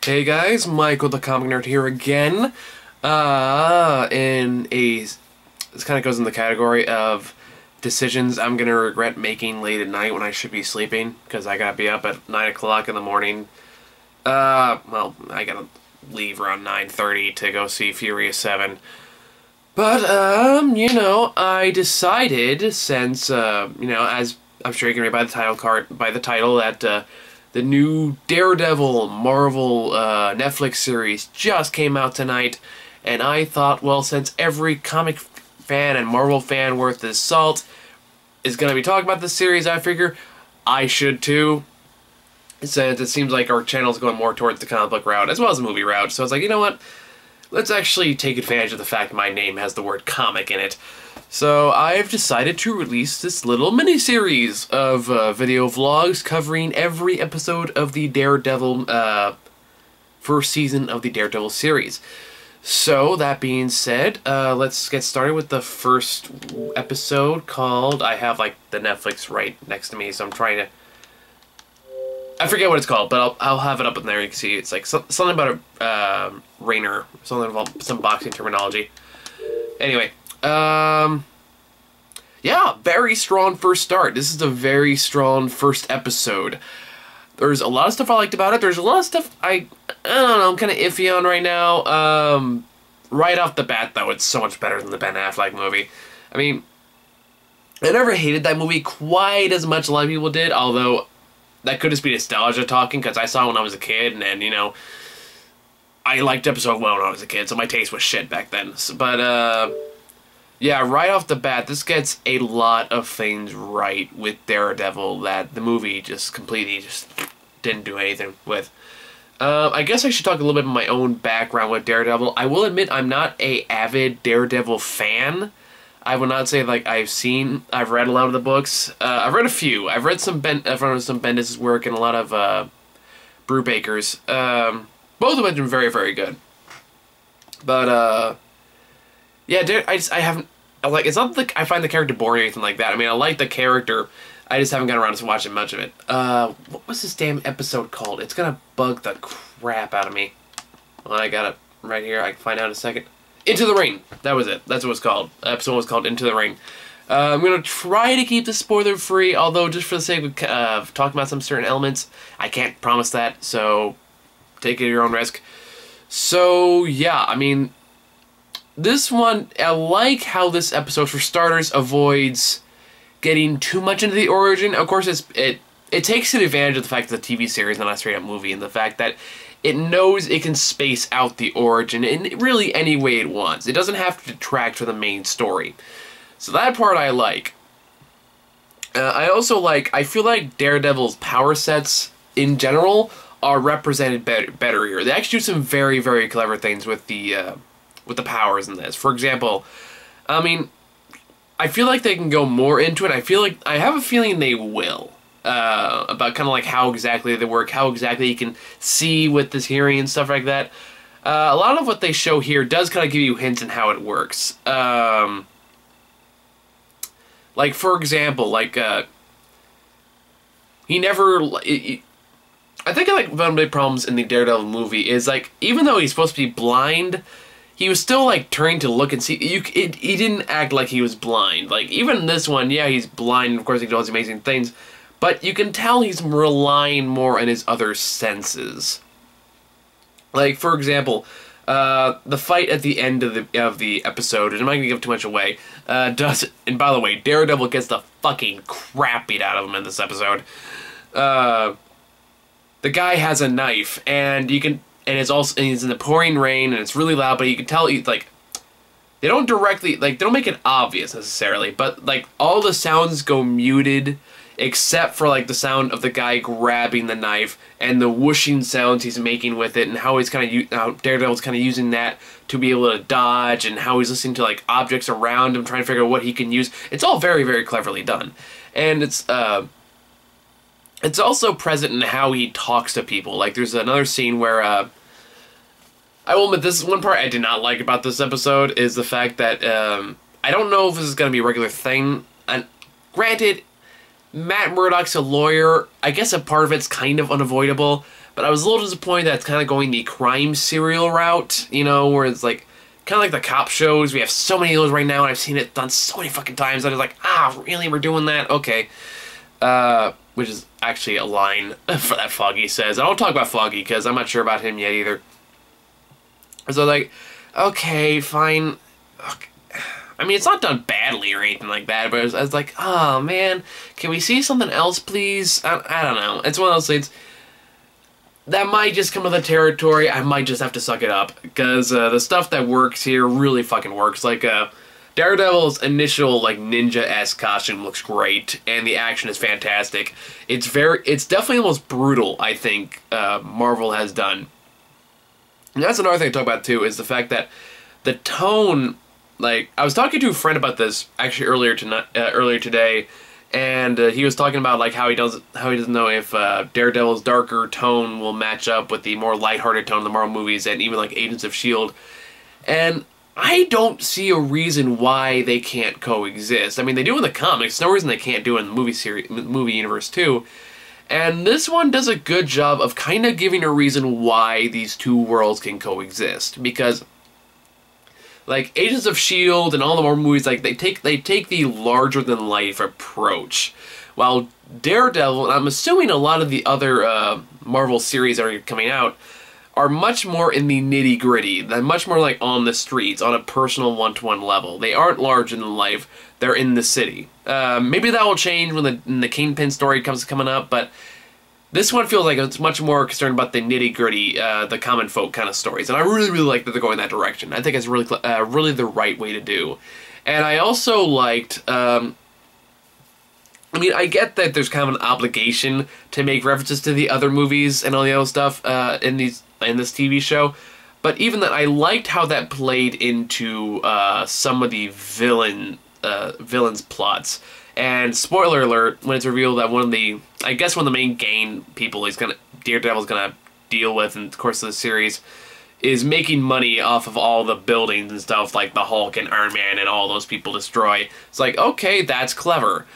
Hey guys, Michael the Comic Nerd here again. This kind of goes in the category of decisions I'm gonna regret making late at night when I should be sleeping, because I gotta be up at 9 o'clock in the morning. Well, I gotta leave around 9:30 to go see Furious 7. But, I decided, since, as I'm sure you can read by the title, that, the new Daredevil Marvel Netflix series just came out tonight, and I thought, well, since every comic fan and Marvel fan worth his salt is going to be talking about this series, I figure I should too, since it seems like our channel's going more towards the comic book route as well as the movie route. So I was like, you know what? Let's actually take advantage of the fact my name has the word comic in it. So I've decided to release this little mini-series of video vlogs covering every episode of the Daredevil, first season of the Daredevil series. So, that being said, let's get started with the first episode called, I have, like, the Netflix right next to me, so I'm trying to, I forget what it's called, but I'll have it up in there. You can see it's like something about a Rainer, something about some boxing terminology. Anyway, yeah, very strong first start. This is a very strong first episode. There's a lot of stuff I liked about it. There's a lot of stuff I don't know, I'm kind of iffy on right now. Right off the bat, though, it's so much better than the Ben Affleck movie. I mean, I never hated that movie quite as much as a lot of people did, although that could just be nostalgia talking, because I saw it when I was a kid, and you know, I liked episode 1 when I was a kid, so my taste was shit back then. But, yeah, right off the bat, this gets a lot of things right with Daredevil that the movie just completely didn't do anything with. I guess I should talk a little bit about my own background with Daredevil. I will admit I'm not a avid Daredevil fan. I will not say, like, I've read a lot of the books. I've read a few. I've read some Bendis' work and a lot of Brubaker's. Both of them have been very, very good. But, yeah, I haven't, like, it's not like I find the character boring or anything like that. I mean, I like the character. I just haven't gotten around to watching much of it. What was this damn episode called? It's gonna bug the crap out of me. Well, I got it right here. I can find out in a second. Into the Ring. That was it. That's what it's called. The episode was called Into the Ring. I'm gonna try to keep this spoiler-free, although just for the sake of talking about some certain elements, I can't promise that, so take it at your own risk. So, yeah, I mean, this one, I like how this episode, for starters, avoids getting too much into the origin. Of course, it takes advantage of the fact that the TV series is not a straight-up movie, and the fact that it knows it can space out the origin in really any way it wants. It doesn't have to detract from the main story. So that part I like. I also like, I feel like Daredevil's power sets, in general, are represented better here. They actually do some very, very clever things with the powers in this. For example, I mean, I feel like they can go more into it. I have a feeling they will. About kind of like how exactly they work, how exactly you can see with this hearing and stuff like that. A lot of what they show here does kind of give you hints on how it works. Like, for example, like, he never, I think, like, one of the big problems in the Daredevil movie is, like, even though he's supposed to be blind, he was still, like, turning to look and see. He didn't act like he was blind. Like, even in this one, yeah, he's blind, and of course he does amazing things, but you can tell he's relying more on his other senses. Like, for example, the fight at the end of the episode, and I'm not going to give too much away, and by the way, Daredevil gets the fucking crap beat out of him in this episode. The guy has a knife, and you can, and he's in the pouring rain, and it's really loud, but you can tell he's, like, they don't directly, like, they don't make it obvious necessarily, but, like, all the sounds go muted, except for, like, the sound of the guy grabbing the knife and the whooshing sounds he's making with it, and how he's kind of, how Daredevil's kind of using that to be able to dodge, and how he's listening to, like, objects around him, trying to figure out what he can use. It's all very, very cleverly done. And it's also present in how he talks to people. Like, there's another scene where, I will admit, this is one part I did not like about this episode, is the fact that, I don't know if this is going to be a regular thing, and granted, Matt Murdock's a lawyer. I guess a part of it's kind of unavoidable, but I was a little disappointed that it's kind of going the crime serial route, you know, where it's like, kind of like the cop shows. We have so many of those right now, and I've seen it done so many fucking times that it's like, really, we're doing that? Okay. Which is actually a line for that Foggy says. I don't talk about Foggy, because I'm not sure about him yet either. So like, okay, fine. Okay. I mean, it's not done badly or anything like that, but I was like, oh, man, can we see something else, please? I don't know. It's one of those things that might just come with the territory. I might just have to suck it up, because the stuff that works here really fucking works. Like, Daredevil's initial, like, ninja-esque costume looks great, and the action is fantastic. It's definitely the most brutal, I think, Marvel has done. And that's another thing to talk about, too, is the fact that the tone... Like, I was talking to a friend about this actually earlier today, and he was talking about like how he doesn't know if Daredevil's darker tone will match up with the more lighthearted tone of the Marvel movies and even like Agents of S.H.I.E.L.D. And I don't see a reason why they can't coexist. I mean, they do in the comics. No reason they can't do it in the movie universe too. And this one does a good job of kind of giving a reason why these two worlds can coexist, because like Agents of S.H.I.E.L.D. and all the Marvel movies, like they take the larger than life approach, while Daredevil, and I'm assuming a lot of the other Marvel series that are coming out, are much more in the nitty gritty. They're much more like on the streets, on a personal one-to-one level. They aren't larger than life. They're in the city. Maybe that will change when the Kingpin story coming up, but this one feels like it's much more concerned about the nitty-gritty, the common folk kind of stories, and I really, really like that they're going that direction. I think it's really, really the right way to do. And I also liked, I mean, I get that there's kind of an obligation to make references to the other movies and all the other stuff in this TV show, but even that, I liked how that played into some of the villains' plots. And spoiler alert, when it's revealed that one of the main gain people Daredevil's gonna deal with in the course of the series is making money off of all the buildings and stuff like the Hulk and Iron Man and all those people destroy. It's like, okay, that's clever.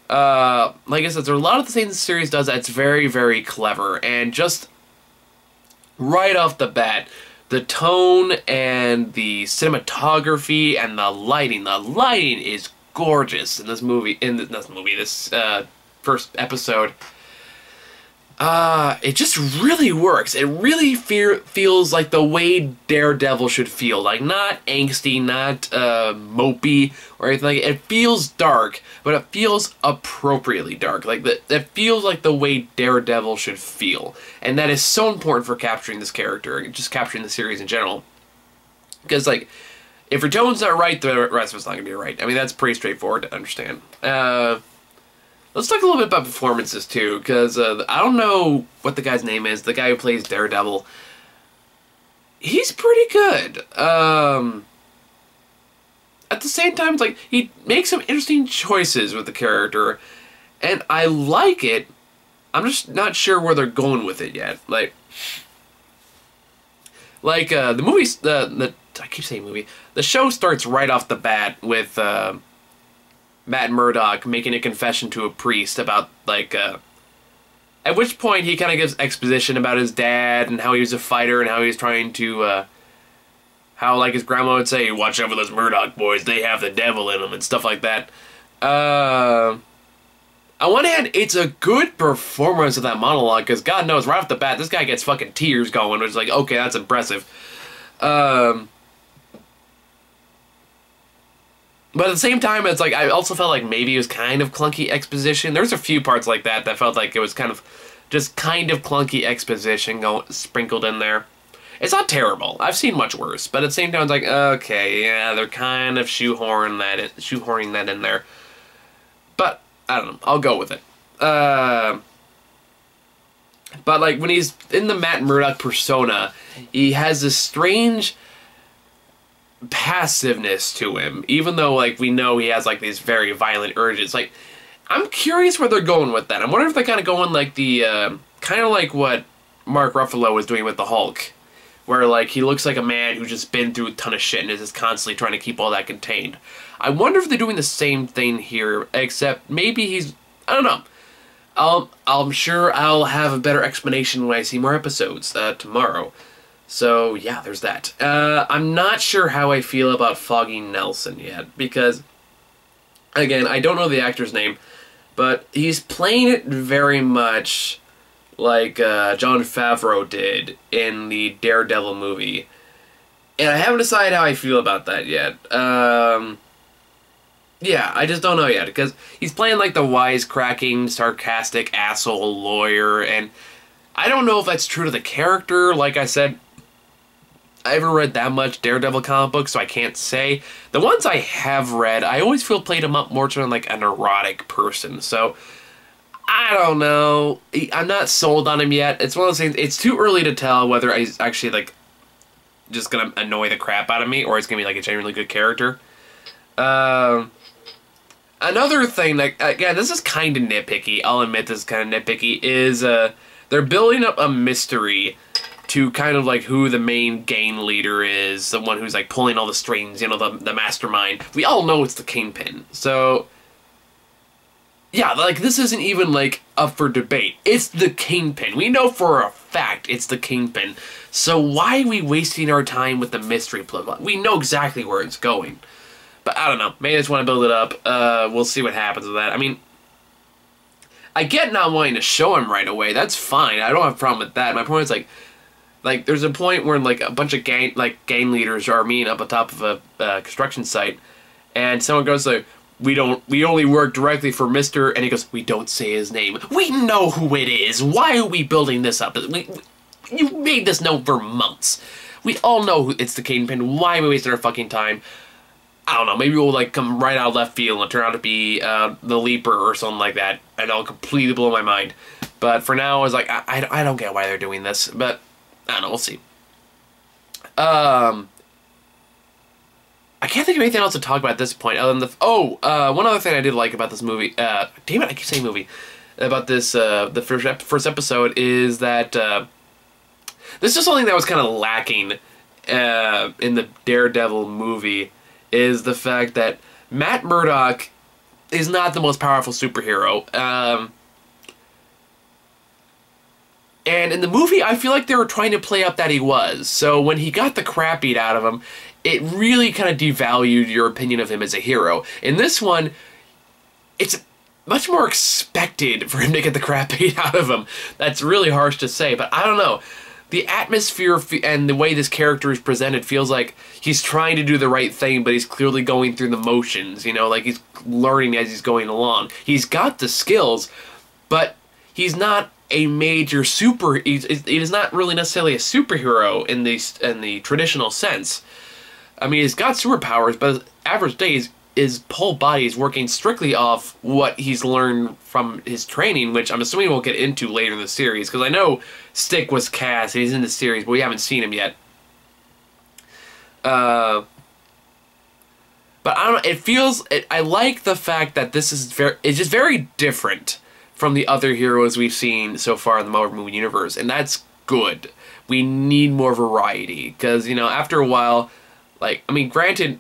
Like I said, there's a lot of the things the series does that's very, very clever, and just right off the bat, the tone and the cinematography and the lighting is gorgeous in this movie, this first episode. It just really works. It really feels like the way Daredevil should feel. Like, not angsty, not mopey or anything like that. It feels dark, but it feels appropriately dark. Like, it feels like the way Daredevil should feel. And that is so important for capturing this character, just capturing the series in general. Because, like, if your tone's not right, the rest of it's not going to be right. I mean, that's pretty straightforward to understand. Let's talk a little bit about performances, too, because I don't know what the guy's name is. The guy who plays Daredevil. He's pretty good. At the same time, it's like, he makes some interesting choices with the character, and I like it. I'm just not sure where they're going with it yet. Like the movies, I keep saying movie. The show starts right off the bat with Matt Murdock making a confession to a priest about, like, at which point he kind of gives exposition about his dad and how he was a fighter and how he was trying to, how, like, his grandma would say, watch out for those Murdock boys, they have the devil in them, and stuff like that. On one hand, it's a good performance of that monologue, because God knows, right off the bat, this guy gets fucking tears going, which is like, okay, that's impressive. But at the same time, it's like, I also felt like maybe it was kind of clunky exposition. There's a few parts like that felt like it was kind of clunky exposition sprinkled in there. It's not terrible. I've seen much worse. But at the same time, it's like, okay, yeah, they're kind of shoehorning that in there. But, I don't know. I'll go with it. But, like, when he's in the Matt Murdock persona, he has this strange passiveness to him, even though, like, we know he has, like, these very violent urges. Like, I'm curious where they're going with that. I'm wondering if they're kind of going like the kind of like what Mark Ruffalo was doing with the Hulk, where, like, he looks like a man who's just been through a ton of shit and is just constantly trying to keep all that contained. I wonder if they're doing the same thing here, except maybe he's, I don't know. I'm sure I'll have a better explanation when I see more episodes tomorrow. So yeah, there's that. I'm not sure how I feel about Foggy Nelson yet, because again, I don't know the actor's name, but he's playing it very much like Jon Favreau did in the Daredevil movie. And I haven't decided how I feel about that yet. Yeah, I just don't know yet, because he's playing like the wisecracking, sarcastic asshole lawyer, and I don't know if that's true to the character. Like I said, I haven't read that much Daredevil comic books, so I can't say. The ones I have read, I always feel played him up more to like a neurotic person, so I don't know. I'm not sold on him yet. It's one of those things, it's too early to tell whether he's actually like just gonna annoy the crap out of me, or he's gonna be like a genuinely good character. Another thing, like, again, this is kind of nitpicky, I'll admit this is kind of nitpicky, is they're building up a mystery to kind of like who the main gang leader is, the one who's like pulling all the strings, you know, the mastermind. We all know it's the Kingpin, so yeah, like, this isn't even like up for debate. It's the Kingpin. We know for a fact it's the Kingpin, so why are we wasting our time with the mystery plot? We know exactly where it's going. But I don't know. Maybe I just want to build it up. We'll see what happens with that. I mean, I get not wanting to show him right away. That's fine. I don't have a problem with that. My point is like there's a point where like a bunch of gang leaders are meeting up on top of a construction site, and someone goes like, we only work directly for Mr. And he goes, we don't say his name. We know who it is. Why are we building this up? You made this known for months. We all know it's the Kingpin. Why are we wasting our fucking time? I don't know, maybe we'll like come right out of left field and turn out to be the Leaper or something like that, and it'll completely blow my mind. But for now, I was like, I don't get why they're doing this, but I don't know, we'll see. I can't think of anything else to talk about at this point, other than one other thing I did like about this movie, damn it, I keep saying movie, about this, the first episode, is that, this is something that was kind of lacking in the Daredevil movie, is the fact that Matt Murdock is not the most powerful superhero. And in the movie, I feel like they were trying to play up that he was. So when he got the crap beat out of him, it really kind of devalued your opinion of him as a hero. In this one, it's much more expected for him to get the crap beat out of him. That's really harsh to say, but I don't know. The atmosphere and the way this character is presented feels like he's trying to do the right thing, but he's clearly going through the motions, you know, like he's learning as he's going along. He's got the skills, but he's not a major he is not really necessarily a superhero in the traditional sense. I mean, he's got superpowers, but his average day his whole body is working strictly off what he's learned from his training, which I'm assuming we'll get into later in the series, because I know Stick was cast, and he's in the series, but we haven't seen him yet. But I don't know, I like the fact that this is it's just very different from the other heroes we've seen so far in the Marvel movie universe, and that's good. We need more variety, because, you know, after a while, like, I mean, granted,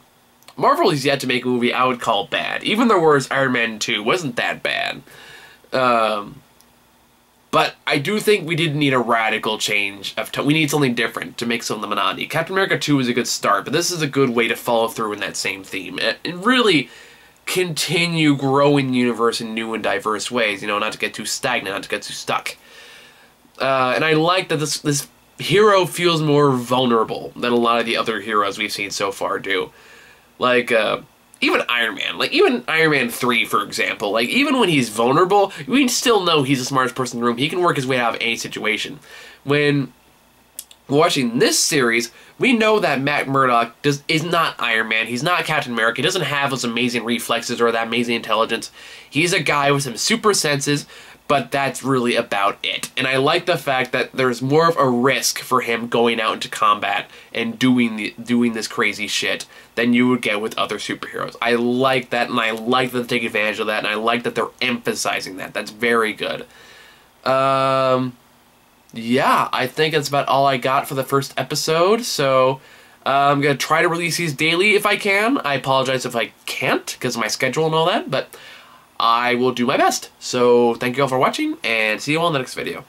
Marvel is yet to make a movie I would call bad. Even the worst Iron Man 2 wasn't that bad. But I do think we did need a radical change of tone. We need something different to make some of the monotony. Captain America 2 was a good start, but this is a good way to follow through in that same theme. And really continue growing the universe in new and diverse ways, you know, not to get too stagnant, not to get too stuck. And I like that this hero feels more vulnerable than a lot of the other heroes we've seen so far do. Like, even Iron Man. Like, even Iron Man 3, for example. Like, even when he's vulnerable, we still know he's the smartest person in the room. He can work his way out of any situation. When watching this series, we know that Matt Murdock is not Iron Man. He's not Captain America. He doesn't have those amazing reflexes or that amazing intelligence. He's a guy with some super senses, but that's really about it. And I like the fact that there's more of a risk for him going out into combat and doing this crazy shit than you would get with other superheroes. I like that, and I like that they take advantage of that, and I like that they're emphasizing that. That's very good. Yeah, I think that's about all I got for the first episode, so I'm going to try to release these daily if I can. I apologize if I can't, because of my schedule and all that, but I will do my best. So thank you all for watching, and see you all in the next video.